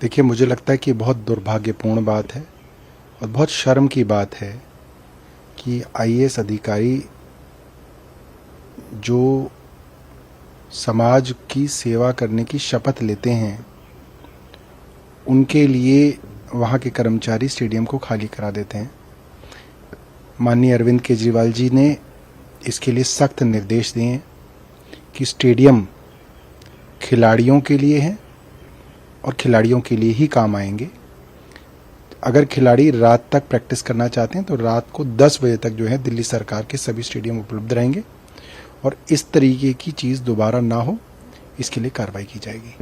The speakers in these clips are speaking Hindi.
देखिए, मुझे लगता है कि बहुत दुर्भाग्यपूर्ण बात है और बहुत शर्म की बात है कि आईएएस अधिकारी जो समाज की सेवा करने की शपथ लेते हैं, उनके लिए वहाँ के कर्मचारी स्टेडियम को खाली करा देते हैं। माननीय अरविंद केजरीवाल जी ने इसके लिए सख्त निर्देश दिए हैं कि स्टेडियम खिलाड़ियों के लिए है और खिलाड़ियों के लिए ही काम आएंगे। अगर खिलाड़ी रात तक प्रैक्टिस करना चाहते हैं तो रात को 10 बजे तक जो है दिल्ली सरकार के सभी स्टेडियम उपलब्ध रहेंगे और इस तरीके की चीज़ दोबारा ना हो, इसके लिए कार्रवाई की जाएगी।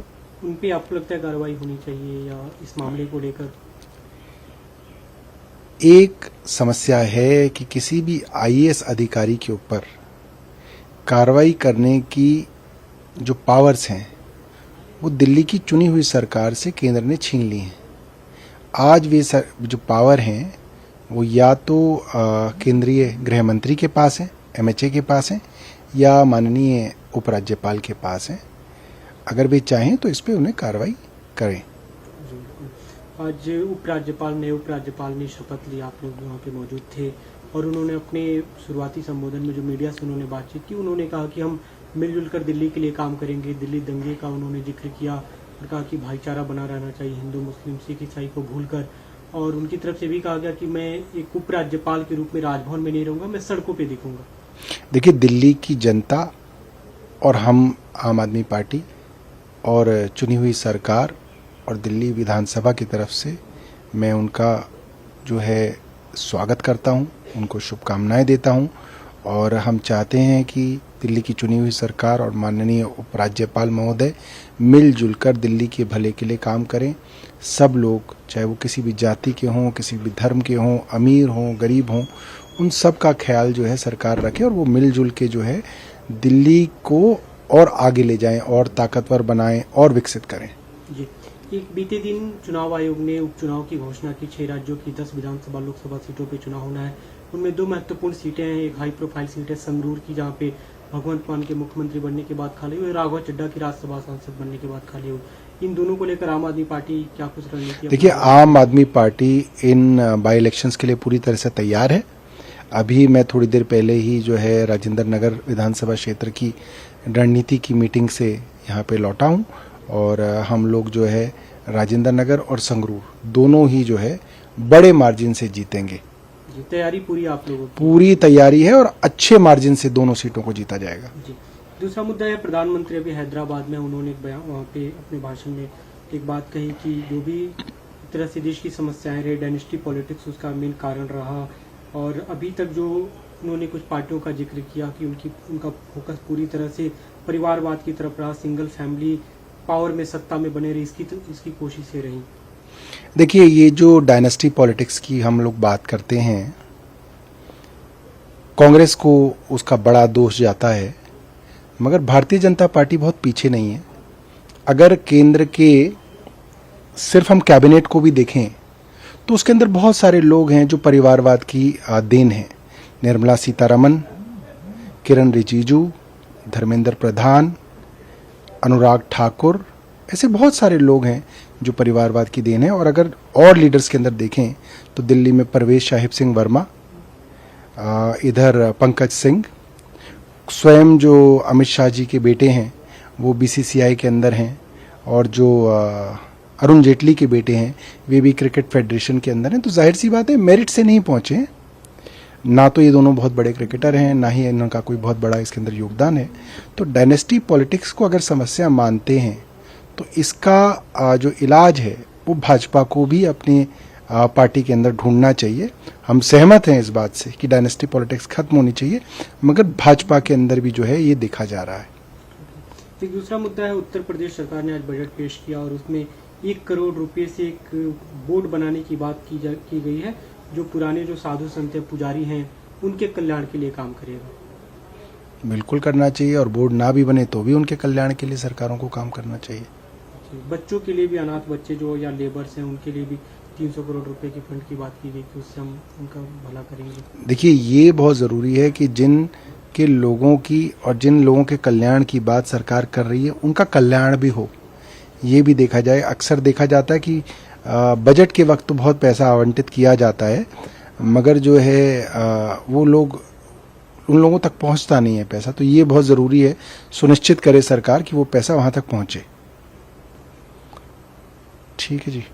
उन पे आपको लगता है कार्रवाई होनी चाहिए या इस मामले को लेकर? एक समस्या है कि किसी भी आईएएस अधिकारी के ऊपर कार्रवाई करने की जो पावर्स हैं वो दिल्ली की चुनी हुई सरकार से केंद्र ने छीन ली हैं। आज वे जो पावर हैं वो या तो केंद्रीय गृह मंत्री के पास हैं, एमएचए के पास हैं, या माननीय उपराज्यपाल के पास हैं। अगर वे चाहें तो इस पर उन्हें कार्रवाई करें। आज नए उपराज्यपाल ने शपथ ली, आप लोग वहाँ पे मौजूद थे और उन्होंने अपने शुरुआती संबोधन में जो मीडिया से उन्होंने बातचीत की, उन्होंने कहा कि हम मिलजुल कर दिल्ली के लिए काम करेंगे। दिल्ली दंगे का उन्होंने जिक्र किया और कहा कि भाईचारा बना रहना चाहिए हिंदू मुस्लिम सिख ईसाई को भूलकर। और उनकी तरफ से भी कहा गया कि मैं एक उपराज्यपाल के रूप में राजभवन में नहीं रहूंगा, मैं सड़कों पे दिखूंगा। देखिए, दिल्ली की जनता और हम आम आदमी पार्टी और चुनी हुई सरकार और दिल्ली विधानसभा की तरफ से मैं उनका जो है स्वागत करता हूं, उनको शुभकामनाएं देता हूं और हम चाहते हैं कि दिल्ली की चुनी हुई सरकार और माननीय उपराज्यपाल महोदय मिलजुल कर दिल्ली के भले के लिए काम करें। सब लोग, चाहे वो किसी भी जाति के हों, किसी भी धर्म के हों, अमीर हों, गरीब हों, उन सब का ख्याल जो है सरकार रखे और वो मिलजुल के जो है दिल्ली को और आगे ले जाएं और ताकतवर बनाएं और विकसित करें। जी, एक बीते दिन चुनाव आयोग ने उपचुनाव की घोषणा की। 6 राज्यों की 10 विधानसभा लोकसभा सीटों पे चुनाव होना है। उनमें 2 महत्वपूर्ण सीटें हैं। एक हाई प्रोफाइल सीट है संगरूर की, जहाँ पे भगवंत मान के मुख्यमंत्री बनने के बाद खाली हुई, राघव चड्ढा की राज्यसभा सांसद बनने के बाद खाली हुई। इन दोनों को लेकर आम आदमी पार्टी क्या कुछ रणनीति? देखिए, आम आदमी पार्टी इन बाई इलेक्शंस के लिए पूरी तरह से तैयार है। अभी मैं थोड़ी देर पहले ही जो है राजेंद्र नगर विधानसभा क्षेत्र की रणनीति की मीटिंग से यहाँ पे लौटा हूँ और हम लोग जो है राजेंद्र नगर और संगरूर दोनों ही जो है बड़े मार्जिन से जीतेंगे। तैयारी पूरी आप लोगों की? पूरी तैयारी है और अच्छे मार्जिन से दोनों सीटों को जीता जाएगा। जी। दूसरा मुद्दा है, प्रधानमंत्री अभी हैदराबाद में, उन्होंने एक बयान वहाँ पे अपने भाषण में एक बात कही कि जो भी एक तरह से देश की समस्याएं रहे, डायनेस्टी पॉलिटिक्स उसका मेन कारण रहा। और अभी तक जो उन्होंने कुछ पार्टियों का जिक्र किया कि उनका फोकस पूरी तरह से परिवारवाद की तरफ रहा, सिंगल फैमिली पावर में सत्ता में बने रही, इसकी कोशिशें रही। देखिए, ये जो डायनेस्टी पॉलिटिक्स की हम लोग बात करते हैं, कांग्रेस को उसका बड़ा दोष जाता है, मगर भारतीय जनता पार्टी बहुत पीछे नहीं है। अगर केंद्र के सिर्फ हम कैबिनेट को भी देखें तो उसके अंदर बहुत सारे लोग हैं जो परिवारवाद की देन हैं। निर्मला सीतारमन, किरण रिजिजू, धर्मेंद्र प्रधान, अनुराग ठाकुर, ऐसे बहुत सारे लोग हैं जो परिवारवाद की देन है। और अगर और लीडर्स के अंदर देखें तो दिल्ली में परवेज साहिब सिंह वर्मा, इधर पंकज सिंह, स्वयं जो अमित शाह जी के बेटे हैं वो बीसीसीआई के अंदर हैं, और जो अरुण जेटली के बेटे हैं वे भी क्रिकेट फेडरेशन के अंदर हैं। तो जाहिर सी बात है, मेरिट से नहीं पहुंचे हैं। ना तो ये दोनों बहुत बड़े क्रिकेटर हैं, ना ही इनका कोई बहुत बड़ा इसके अंदर योगदान है। तो डायनेस्टी पॉलिटिक्स को अगर समस्या मानते हैं तो इसका जो इलाज है वो भाजपा को भी अपनी पार्टी के अंदर ढूंढना चाहिए। हम सहमत हैं इस बात से कि डायनेस्टी पॉलिटिक्स खत्म होनी चाहिए, मगर भाजपा के अंदर भी जो है ये देखा जा रहा है। एक दूसरा मुद्दा है, उत्तर प्रदेश सरकार ने आज बजट पेश किया और उसमें 1 करोड़ रुपए से एक बोर्ड बनाने की बात की गई है, जो पुराने जो साधु संत पुजारी हैं उनके कल्याण के लिए काम करेगा। बिल्कुल करना चाहिए, और बोर्ड ना भी बने तो भी उनके कल्याण के लिए सरकारों को काम करना चाहिए। बच्चों के लिए भी, अनाथ बच्चे जो या लेबर्स हैं उनके लिए भी 300 करोड़ रुपए के फंड की बात की गई कि उससे हम उनका भला करेंगे। देखिए, ये बहुत ज़रूरी है कि जिन के लोगों की और जिन लोगों के कल्याण की बात सरकार कर रही है उनका कल्याण भी हो। ये भी देखा जाए। अक्सर देखा जाता है कि बजट के वक्त तो बहुत पैसा आवंटित किया जाता है, मगर जो है वो लोग, उन लोगों तक पहुंचता नहीं है पैसा। तो ये बहुत ज़रूरी है, सुनिश्चित करे सरकार कि वो पैसा वहां तक पहुंचे। ठीक है जी।